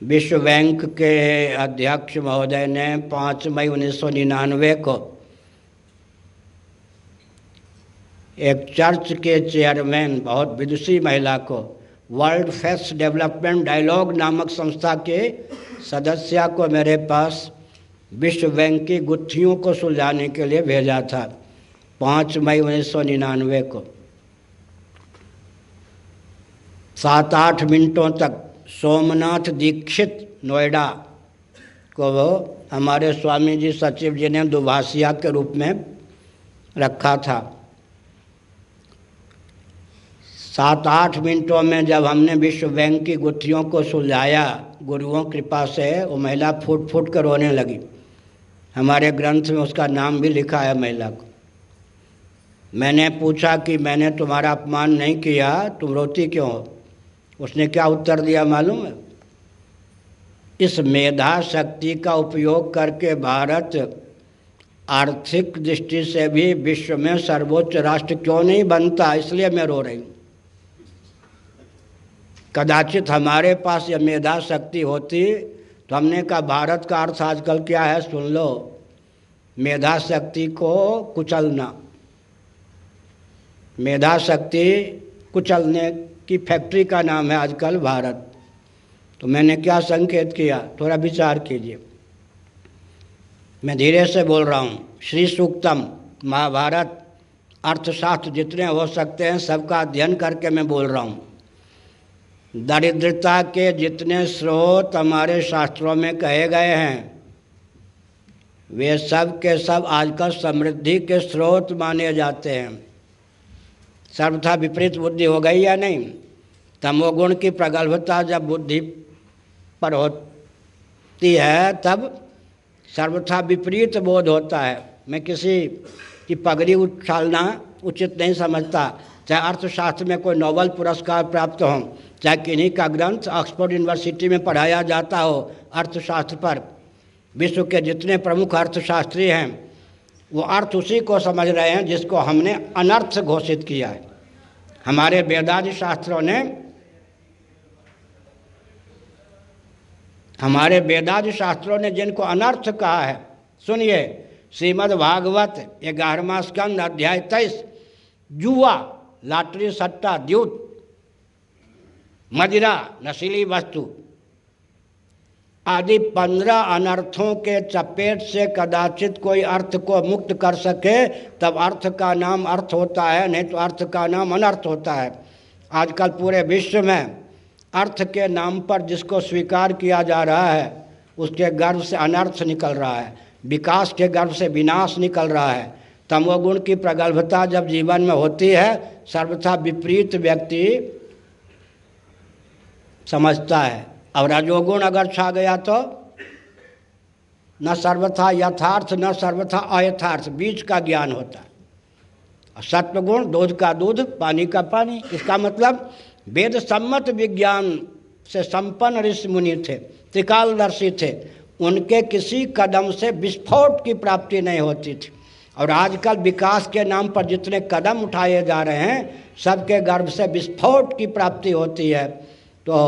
विश्व बैंक के अध्यक्ष महोदय ने 5 मई 1999 को एक चर्च के चेयरमैन, बहुत विदुषी महिला को, वर्ल्ड फेस्ट डेवलपमेंट डायलॉग नामक संस्था के सदस्य को मेरे पास विश्व बैंक की गुत्थियों को सुलझाने के लिए भेजा था 5 मई 1999 को। 7-8 मिनटों तक सोमनाथ दीक्षित नोएडा को वो हमारे स्वामी जी सचिव जी ने दुभाषिया के रूप में रखा था। 7-8 मिनटों में जब हमने विश्व बैंक की गुत्थियों को सुलझाया, गुरुओं कृपा से वो महिला फूट फूट कर रोने लगी। हमारे ग्रंथ में उसका नाम भी लिखा है महिला को। मैंने पूछा कि मैंने तुम्हारा अपमान नहीं किया, तुम रोती क्यों हो? उसने क्या उत्तर दिया मालूम है? इस मेधा शक्ति का उपयोग करके भारत आर्थिक दृष्टि से भी विश्व में सर्वोच्च राष्ट्र क्यों नहीं बनता, इसलिए मैं रो रही हूँ। कदाचित हमारे पास यह मेधा शक्ति होती तो हमने कहा भारत का अर्थ आजकल क्या है सुन लो, मेधा शक्ति को कुचलना, मेधा शक्ति कुचलने की फैक्ट्री का नाम है आजकल भारत। तो मैंने क्या संकेत किया, थोड़ा विचार कीजिए। मैं धीरे से बोल रहा हूँ। श्री सूक्तम, महाभारत, अर्थशास्त्र जितने हो सकते हैं सबका अध्ययन करके मैं बोल रहा हूँ। दरिद्रता के जितने स्रोत हमारे शास्त्रों में कहे गए हैं वे सब के सब आजकल समृद्धि के स्रोत माने जाते हैं। सर्वथा विपरीत बुद्धि हो गई या नहीं? तमोगुण की प्रगल्भता जब बुद्धि पर होती है तब सर्वथा विपरीत बोध होता है। मैं किसी की पगड़ी उछालना उचित नहीं समझता, चाहे अर्थशास्त्र में कोई नोबेल पुरस्कार प्राप्त हो, चाहे किन्हीं का ग्रंथ ऑक्सफोर्ड यूनिवर्सिटी में पढ़ाया जाता हो अर्थशास्त्र पर। विश्व के जितने प्रमुख अर्थशास्त्री हैं वो अर्थ उसी को समझ रहे हैं जिसको हमने अनर्थ घोषित किया है। हमारे वेदादि शास्त्रों ने जिनको अनर्थ कहा है, सुनिए, श्रीमद् भागवत 11वां स्कंद अध्याय 23, जुआ, लॉटरी, सट्टा, द्यूत, मदिरा, नशीली वस्तु आदि 15 अनर्थों के चपेट से कदाचित कोई अर्थ को मुक्त कर सके तब अर्थ का नाम अर्थ होता है, नहीं तो अर्थ का नाम अनर्थ होता है। आजकल पूरे विश्व में अर्थ के नाम पर जिसको स्वीकार किया जा रहा है उसके गर्भ से अनर्थ निकल रहा है, विकास के गर्भ से विनाश निकल रहा है। तमोगुण की प्रगल्भता जब जीवन में होती है सर्वथा विपरीत व्यक्ति समझता है, और रजोगुण अगर छा गया तो न सर्वथा यथार्थ न सर्वथा अयथार्थ, बीच का ज्ञान होता है। और सत्वगुण दूध का दूध, पानी का पानी। इसका मतलब वेद सम्मत विज्ञान से संपन्न ऋषि मुनि थे, त्रिकालदर्शी थे, उनके किसी कदम से विस्फोट की प्राप्ति नहीं होती थी। और आजकल विकास के नाम पर जितने कदम उठाए जा रहे हैं सबके गर्भ से विस्फोट की प्राप्ति होती है।